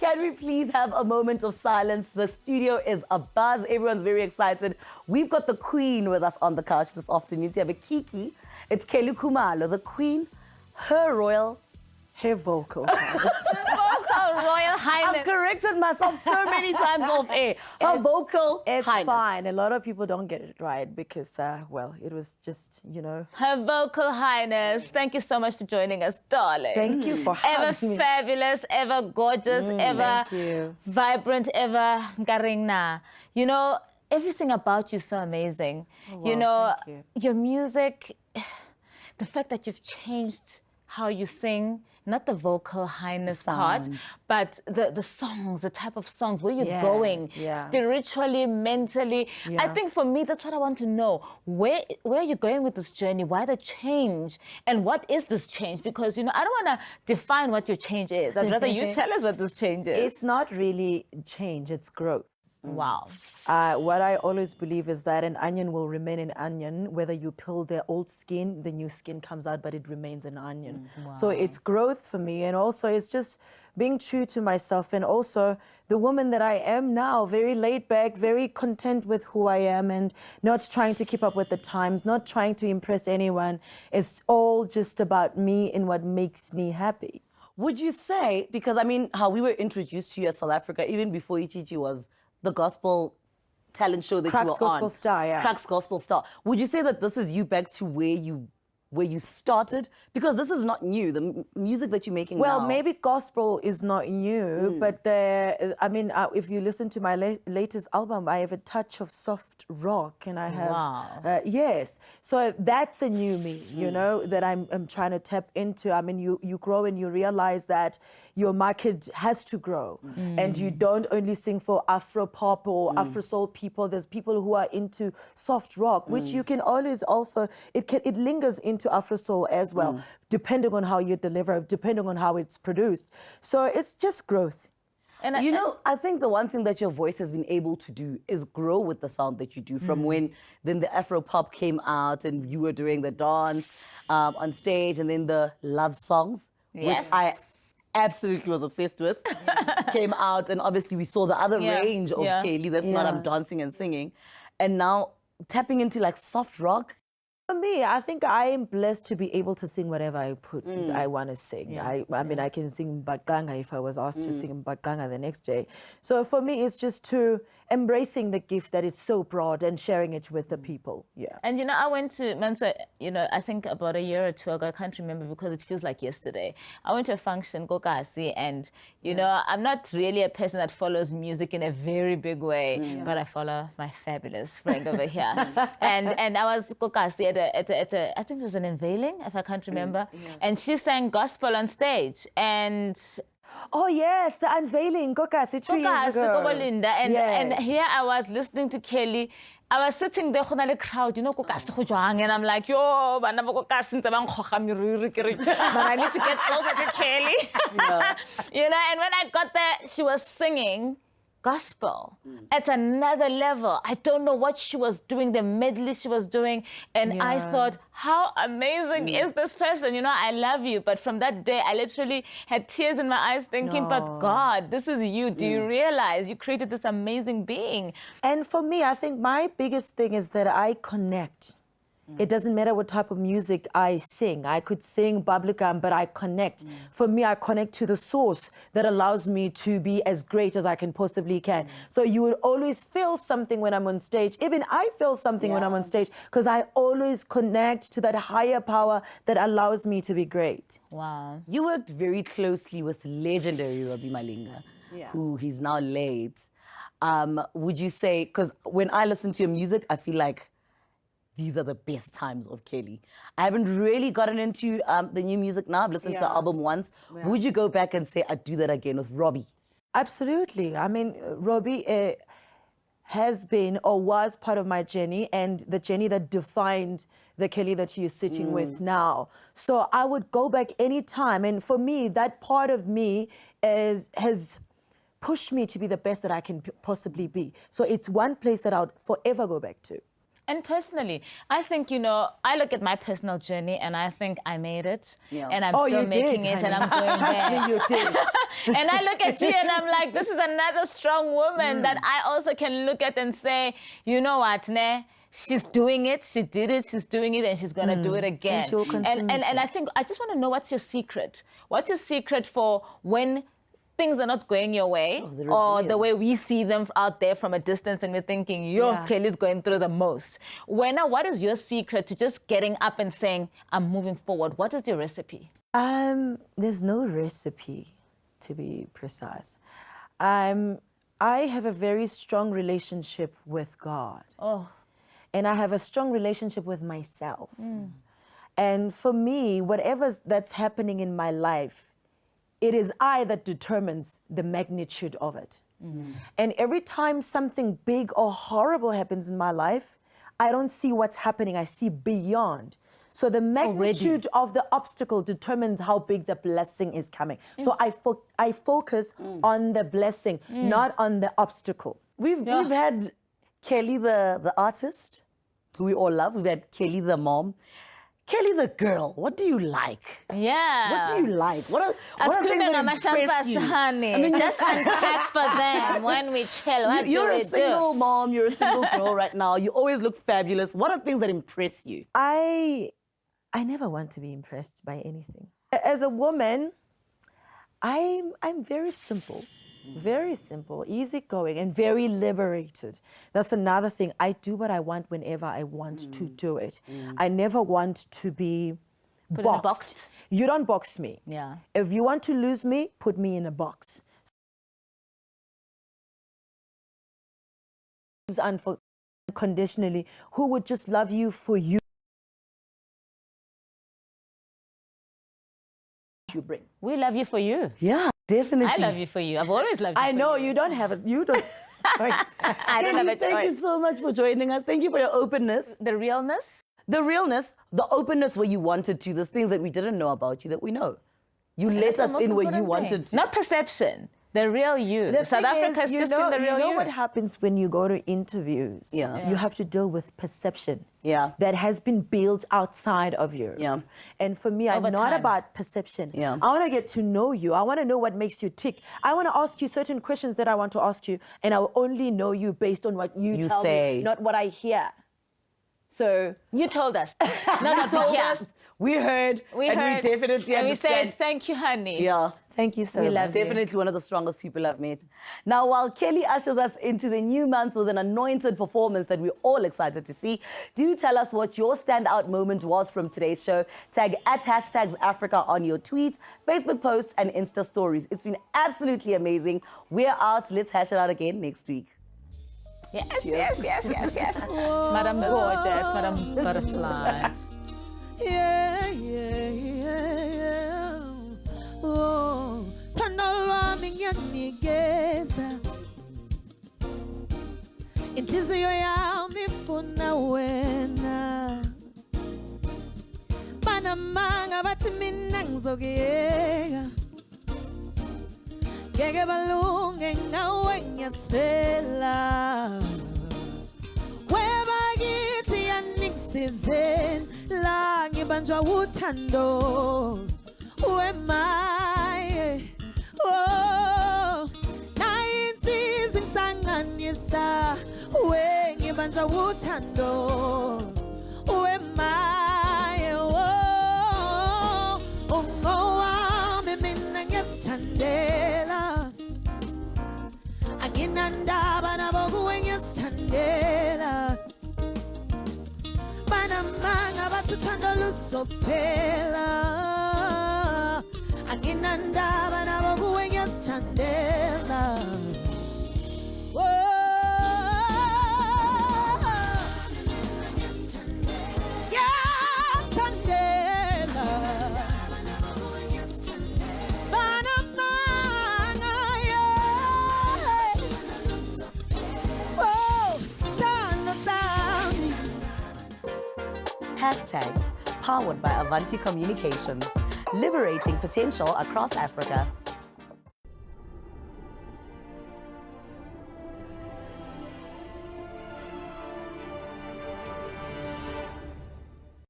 Can we please have a moment of silence? The studio is abuzz. Everyone's very excited. We've got the Queen with us on the couch this afternoon to have a kiki. It's Kelly Khumalo, the Queen, her vocal. Royal Highness. I've corrected myself so many times off air. Her vocal It's highness. fine. A lot of people don't get it right because, well, it was just, Her vocal highness. Thank you so much for joining us, darling. Thank you for having me. Ever fabulous, ever gorgeous, ever thank you. vibrant, ever ngaringna. Everything about you is so amazing. wow, thank you. Your music, the fact that you've changed how you sing, not the vocal highness part, Sound. but the songs, the type of songs, where you're Yes, going, yeah. spiritually, mentally. I Yeah. think for me, that's what I want to know. Where are you going with this journey? Why the change? And what is this change? Because, I don't want to define what your change is. I'd rather you tell us what this change is. It's not really change, it's growth. Wow. What I always believe is that an onion will remain an onion. Whether you peel the old skin, the new skin comes out, but it remains an onion. So it's growth for me. And also it's just being true to myself. And also the woman that I am now, very laid back, very content with who I am and not trying to keep up with the times, not trying to impress anyone. It's all just about me and what makes me happy. Would you say, because how we were introduced to you as South Africa, even before Ichichi was the gospel talent show that Crux you were on. Gospel Star, yeah. Crux Gospel Star. Would you say that this is you back to where you started? Because this is not new, the music that you're making Well, now. maybe gospel is not new, but if you listen to my latest album, I have a touch of soft rock, and I have Wow. yes. So that's a new me, that I'm trying to tap into. You grow and you realize that your market has to grow, and you don't only sing for Afro pop or Afro soul people. There's people who are into soft rock, which you can always also it lingers into Afro soul as well, depending on how you deliver, depending on how it's produced. So it's just growth. And I think the one thing that your voice has been able to do is grow with the sound that you do. From when then the Afro pop came out and you were doing the dance on stage, and then the love songs, Yes. which I absolutely was obsessed with, came out, and obviously we saw the other range of Kelly. That's not I'm dancing and singing, and now tapping into like soft rock. For me, I think I am blessed to be able to sing whatever I want to sing. I can sing Mbaqanga if I was asked to sing Mbaqanga the next day. So for me, it's just to embracing the gift that is so broad and sharing it with the people. Yeah. And I went to Mantsoe, I think about a year or two ago. I can't remember because it feels like yesterday. I went to a function, Kokasi, and I'm not really a person that follows music in a very big way, but I follow my fabulous friend over here. And I was Kokasi at a I think it was an unveiling, if I can't remember, and she sang gospel on stage, and Oh yes, the unveiling, Kokasi, 2 years ago. And here I was listening to Kelly. I was sitting there, the crowd, and I'm like, yo, but I need to get closer to Kelly. And when I got there, she was singing gospel at another level. I don't know what she was doing, the medley she was doing, and I thought, how amazing is this person? I love you. But from that day, I literally had tears in my eyes thinking, but God, this is you. Do you realize you created this amazing being? And for me, I think my biggest thing is that I connect. It doesn't matter what type of music I sing. I could sing bubblegum, but I connect. For me, I connect to the source that allows me to be as great as I can possibly can. So you would always feel something when I'm on stage. Even I feel something when I'm on stage because I always connect to that higher power that allows me to be great. Wow. You worked very closely with legendary Robbie Malinga, who he's now late. Would you say, because when I listen to your music, I feel like these are the best times of Kelly. I haven't really gotten into the new music now. I've listened to the album once. Would you go back and say, I'd do that again with Robbie? Absolutely. Robbie has been or was part of my journey and the journey that defined the Kelly that you're sitting with now. So I would go back anytime. And for me, that part of me has pushed me to be the best that I can possibly be. So it's one place that I would forever go back to. And personally, I think, I look at my personal journey and I think I made it. Yeah. And I'm Oh, still you making did, it, and honey. I'm going Trust there. me, you did. And I look at you and I'm like, this is another strong woman that I also can look at and say, you know what, ne? She's doing it, she did it, she's doing it, and she's gonna do it again. And she'll continue and I think, I just wanna know, what's your secret? What's your secret for when things are not going your way, or the way we see them out there from a distance and we're thinking, Kelly's going through the most. What is your secret to just getting up and saying, I'm moving forward? What is your recipe? There's no recipe, to be precise. I have a very strong relationship with God. Oh. And I have a strong relationship with myself. And for me, whatever that's happening in my life, it is I that determines the magnitude of it. And every time something big or horrible happens in my life, I don't see what's happening, I see beyond. So the magnitude of the obstacle determines how big the blessing is coming. So I focus on the blessing, not on the obstacle. We've had Kelly the artist, who we all love. We've had Kelly the mom. Kelly the girl, what do you like? Yeah. What do you like? What are things that impress you? Honey. I mean, just unpack for them when we chill. What you're a single mom, you're a single girl right now. You always look fabulous. What are things that impress you? I never want to be impressed by anything. As a woman, I'm very simple. Very simple, easygoing, and very liberated. That's another thing. I do what I want whenever I want to do it. I never want to be boxed. You don't box me. Yeah. If you want to lose me, put me in a box. Unconditionally, who would just love you for you bring. We love you for you. Yeah, definitely. I love you for you. I've always loved you. I know you don't have it. You don't. I don't have a choice. Thank you so much for joining us. Thank you for your openness. The realness? The realness, the openness where you wanted to. There's things that we didn't know about you that we know. You let us in where you wanted to. Not perception. The real you. The South thing Africa's is, just in the real you. You know what happens when you go to interviews? Yeah. You have to deal with perception. Yeah. That has been built outside of you. Yeah. And for me, I'm not about perception. Yeah. I want to get to know you. I want to know what makes you tick. I want to ask you certain questions that I want to ask you, and I'll only know you based on what you tell say. me, not what I hear. So you told us. Not what we hear. We heard. We definitely and understand. we said, thank you, honey. Yeah. Thank you so much. Definitely one of the strongest people I've met. Now, while Kelly ushers us into the new month with an anointed performance that we're all excited to see, do tell us what your standout moment was from today's show. Tag @#Africa on your tweets, Facebook posts, and Insta stories. It's been absolutely amazing. We're out. Let's hash it out again next week. Yes. Madam Gorgeous, Madam Butterfly. Yeah. Oh, thando lwami ngiyakunikeza. Inhliziyo yami ifuna wena. Banamanga bathi mina ngizokuyeka. Ngeke balunge nawe ngiyasifela. Webakithi yanikisizeni la ngibanjwa uthando. Wemaye, oh, nainsizwe ngisanganisa, ngibanjwa uthando. Wemaye, oh, ungowami mina ngiyasithandela. Anginandaba nabo kuwe ngiyasithandela. Banamanga bathi uthando luzophela. Anginandaba nabo kuwe ngiyasithandela. Ngiyasithandela. Banamanga, yeah. Oh, thando sami. Hashtags powered by Avanti Communications, liberating potential across Africa.